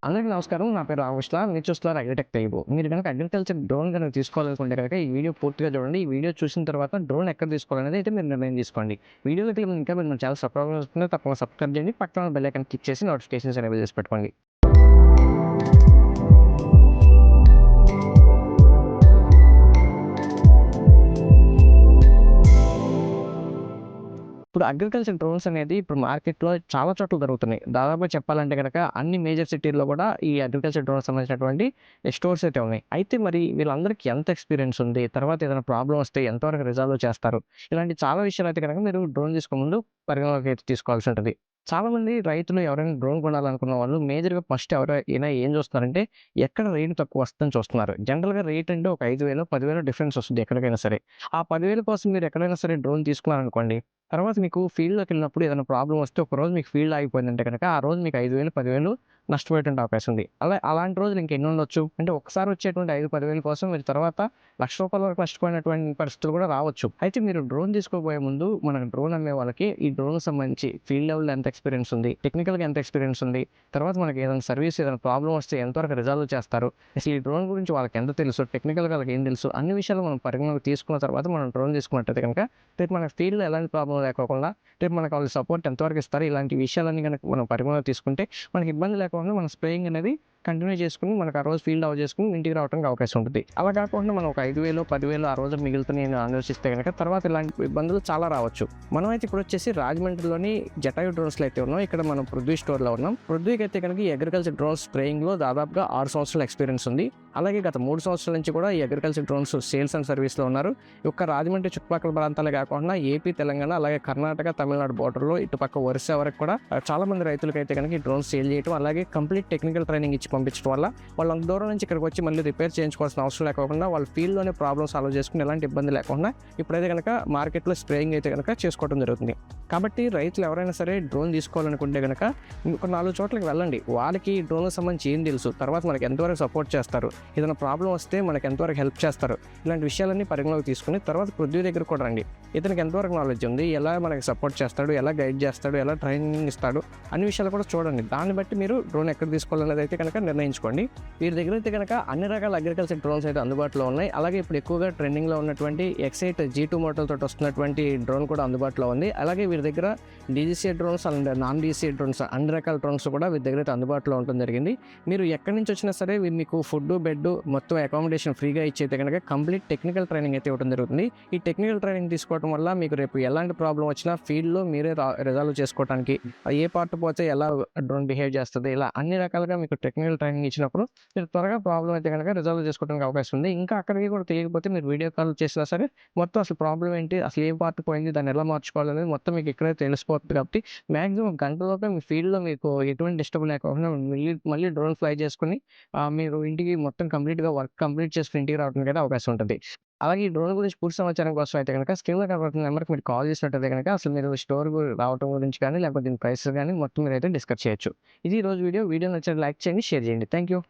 అందరికీ నమస్కారం. నా పేరు రామకృష్ణ. మీరు చూస్తున్నారు అగ్రిటెక్ తెలుగు. మీరు గనుక అగ్రికల్చర్ డ్రోన్ గనుక తీసుకోవాలనుకుంటే గనక ఈ వీడియో పూర్తిగా చూడండి. ఈ వీడియో చూసిన తర్వాత డ్రోన్ ఎక్కడ తీసుకోవాలనేది అయితే మీరు నిర్ణయం తీసుకోండి. వీడియోలోకి ఇంకా మీరు మన ఛానల్ సబ్స్క్రైబ్ చేసుకుంటే తప్పకుండా సబ్స్క్రైబ్ చేయండి. పక్కన ఉన్న బెల్ ఐకాన్ క్లిక్ చేసి నోటిఫికేషన్స్ ఎనేబుల్ చేసి పెట్టుకోండి. ఇప్పుడు అగ్రికల్చర్ డ్రోన్స్ అనేది ఇప్పుడు మార్కెట్‌లో చాలా చోట్ల దొరుకుతున్నాయి. దాదాపుగా చెప్పాలంటే గనక అన్ని మేజర్ సిటీల్లో కూడా ఈ అగ్రికల్చర్ డ్రోన్స్ సంబంధించినటువంటి స్టోర్స్ అయితే ఉన్నాయి. అయితే మరి వీళ్ళందరికీ ఎంత ఎక్స్‌పీరియన్స్ ఉంది? తర్వాత ఏదైనా ప్రాబ్లమ్ వస్తే ఎంతవరకు రిజాల్వ్ చేస్తారు? ఇలాంటి చాలా విషయాలైతే గనక మీరు డ్రోన్ తీసుకోక ముందు పరిగణలోకి అయితే తీసుకోవాల్సి ఉంటది. చాలామంది రైతులు ఎవరైనా డ్రోన్ కొనాలనుకున్న వాళ్ళు మేజర్‌గా ఫస్ట్ ఎవరైనా ఏం చూస్తున్నారంటే ఎక్కడ రేట్ తక్కువ వస్తదని చూస్తున్నారు. జనరల్‌గా రేట్ అంటే ఒక 5,000, 10,000 డిఫరెన్స్ వస్తది ఎక్కడికైనా సరే. ఆ 10,000 కోసం మీరు ఎక్కడైనా సరే డ్రోన్ తీసుకున్నారనుకోండి, తర్వాత మీకు ఫీల్డ్‌లోకెళ్ళినప్పుడు ఏదైనా ప్రాబ్లమ్ వస్తే ఒకరోజు మీకు ఫీల్డ్ ఆగిపోయిందంటే గనక, ఆ రోజు మీకు 5,000, 10,000 నష్టపోయేటువంటి అవకాశం ఉంది. అలాంటి రోజులు ఇంకెన్ని ఉండొచ్చు? అంటే ఒక్కసారి వచ్చేటువంటి 5, 10,000 కోసం మీరు తర్వాత రూ. 1,00,000 వరకు నష్టపోయినటువంటి పరిస్థితులు కూడా రావచ్చు. అయితే మీరు డ్రోన్ తీసుకోబోయే ముందు మనకు డ్రోన్ అమ్మే వాళ్ళకి ఈ డ్రోన్‌కి సంబంధించి ఫీల్డ్ లెవెల్‌లో ఎంత ఎక్స్‌పీరియన్స్ ఉంది? టెక్నికల్‌గా ఎంత ఎక్స్‌పీరియన్స్ ఉంది? తర్వాత మనకి ఏదైనా సర్వీస్ ఏదైనా ప్రాబ్లమ్ వస్తే ఎంతవరకు రిజాల్వ్ చేస్తారు? అసలు ఈ డ్రోన్ గురించి వాళ్ళకి ఎంత తెలుసు? టెక్నికల్‌గా వాళ్ళకి ఏం తెలుసు? అన్ని విషయాలు మనం పరిగణలోకి తీసుకున్న తర్వాత మనం డ్రోన్ తీసుకున్నట్టయితే గనక రేపు మన ఫీల్డ్‌లో ఎలాంటి ప్రాబ్లమ్ లేకోకుండా రేపు మనకు వాళ్ళు సపోర్ట్ ఎంతవరకు ఇస్తారు? ఇలాంటి విషయాలన్నీ గనక మనం పరిగణలోకి తీసుకుంటే మనకి ఇబ్బంది లేకుండా మన స్ప్రేయింగ్ అనేది కంటిన్యూ చేసుకొని మనకు ఆ రోజు ఫీల్డ్ ఆఫ్ చేసుకొని ఇంటికి రావడానికి అవకాశం ఉంటుంది. అలా కాకుండా మనం ఒక 5,000, 10,000 ఆ రోజు మిగులుతున్నాయని ఆలోచిస్తే గనక తర్వాత ఇలాంటి ఇబ్బందులు చాలా రావచ్చు. మనమైతే ఇప్పుడొచ్చేసి రాజమండ్రిలోని జటాయు డ్రోన్స్‌లో అయితే ఉన్నాం. ఇక్కడ మనం పృథ్వీ స్టోర్‌లో ఉన్నాం. పృథ్వీకి అయితే గనక ఈ అగ్రికల్చర్ డ్రోన్ స్ప్రేయింగ్‌లో దాదాపుగా 6 సంవత్సరాల ఎక్స్‌పీరియన్స్ ఉంది. అలాగే గత 3 సంవత్సరాల నుంచి కూడా ఈ అగ్రికల్చర్ డ్రోన్స్ సేల్స్ అండ్ సర్వీస్‌లో ఉన్నారు. ఈ ఒక్క రాజమండ్రి చుట్టుపక్కల ప్రాంతాలే కాకుండా ఏపీ, తెలంగాణ అలాగే కర్ణాటక, తమిళనాడు బోర్డర్‌లో ఇటుపక్క ఒరిస్సా వరకు కూడా చాలా మంది రైతులకైతే గనక ఈ డ్రోన్స్ సేల్ చేయటం, అలాగే కంప్లీట్ టెక్నికల్ ట్రైనింగ్ ఇచ్చి పంపించడం వల్ల వాళ్ళు అంత దూరం నుంచి ఇక్కడికి వచ్చి మళ్ళీ రిపేర్ చేయించుకోవాల్సిన అవసరం లేకోకుండా వాళ్ళ ఫీల్డ్‌లోనే ప్రాబ్లమ్ సాల్వ్ చేసుకొని ఎలాంటి ఇబ్బంది లేకుండా ఇప్పుడైతే గనక మార్కెట్‌లో స్ప్రేయింగ్ అయితే గనక చేసుకోవడం జరుగుతుంది. కాబట్టి రైతులు ఎవరైనా సరే డ్రోన్ తీసుకోవాలనుకుంటే గనక ఒక 4 చోట్లకి వెళ్ళండి. వాళ్ళకి ఈ డ్రోన్‌కి సంబంధించి ఏం తెలుసు? తర్వాత మనకి ఎంతవరకు సపోర్ట్ చేస్తారు? ఏదైనా ప్రాబ్లమ్ వస్తే మనకి ఎంతవరకు హెల్ప్ చేస్తారు? ఇలాంటి విషయాలన్నీ పరిగణలోకి తీసుకొని తర్వాత పృథ్వీ దగ్గర కూడా రండి. ఇతనికి ఎంతవరకు నాలెడ్జ్ ఉంది? ఎలా మనకి సపోర్ట్ చేస్తాడు? ఎలా గైడ్ చేస్తాడు? ఎలా ట్రైనింగ్ ఇస్తాడు? అన్ని విషయాలు కూడా చూడండి. దాన్ని బట్టి మీరు డ్రోన్ ఎక్కడ తీసుకోవాలనేది అయితే కనుక నిర్ణయించుకోండి. వీరి దగ్గర అయితే కనుక అన్ని రకాల అగ్రికల్చర్ డ్రోన్స్ అయితే అందుబాటులో ఉన్నాయి. అలాగే ఇప్పుడు ఎక్కువగా ట్రెండింగ్‌లో ఉన్నటువంటి ఎక్సైట్ G2 మోడల్ తోటి వస్తున్నటువంటి డ్రోన్ కూడా అందుబాటులో ఉంది. అలాగే వీరి దగ్గర DGC drones and non DGC drones అన్ని రకాల డ్రోన్స్ కూడా వీరి దగ్గర అయితే అందుబాటులో ఉండడం జరిగింది. మీరు ఎక్కడి నుంచి వచ్చినా సరే వీరు మీకు ఫుడ్, బెడ్ మొత్తం అకామిడేషన్ ఫ్రీగా ఇచ్చైతే కనుక కంప్లీట్ టెక్నికల్ ట్రైనింగ్ అయితే ఇవ్వడం జరుగుతుంది. ఈ టెక్నికల్ ట్రైనింగ్ తీసుకోవడం వల్ల మీకు రేపు ఎలాంటి ప్రాబ్లమ్ వచ్చినా ఫీల్డ్‌లో మీరే రిజాల్వ్ చేసుకోవడానికి ఏ పార్ట్ పోతే ఎలా డ్రోన్ బిహేవ్ చేస్తది, ఇలా అన్ని రకాలుగా మీకు టెక్నికల్ ట్రైనింగ్ ఇచ్చినప్పుడు మీరు త్వరగా ప్రాబ్లమ్ అయితే గనక రిజాల్వ్ చేసుకోవడానికి అవకాశం ఉంది. ఇంకా అక్కడికి కూడా తెలియకపోతే మీరు వీడియో కాల్ చేసినా సరే మొత్తం అసలు ప్రాబ్లమ్ ఏంటి? అసలు ఏ పార్ట్ పోయింది? దాన్ని ఎలా మార్చుకోవాలనేది మొత్తం మీకు ఇక్కడే తెలిసిపోతుంది కాబట్టి మాక్సిమం గంటలోపే మీ ఫీల్డ్‌లో మీకు ఎటువంటి డిస్టర్బ్ లేకుండా మళ్ళీ మళ్ళీ డ్రోన్ ఫ్లై చేసుకొని మీరు ఇంటికి మొత్తం కంప్లీట్‌గా వర్క్ కంప్లీట్ చేసుకొని ఇంటికి రావడానికి అయితే అవకాశం ఉంటది. అలాగే ఈ డ్రోన్ గురించి పూర్తి సమాచారం కోసం అయితే గనక స్క్రీన్‌లో కనబడుతున్న నెంబర్‌కి మీరు కాల్ చేసినట్టయితే గనక అసలు మీరు స్టోర్‌కు రావటం గురించి కానీ లేకపోతే దీని ప్రైసెస్ గాని మొత్తం మీరైతే డిస్కస్ చేయొచ్చు. ఇది ఈ రోజు వీడియో. వీడియో నచ్చితే లైక్ చేయండి, షేర్ చేయండి. Thank you.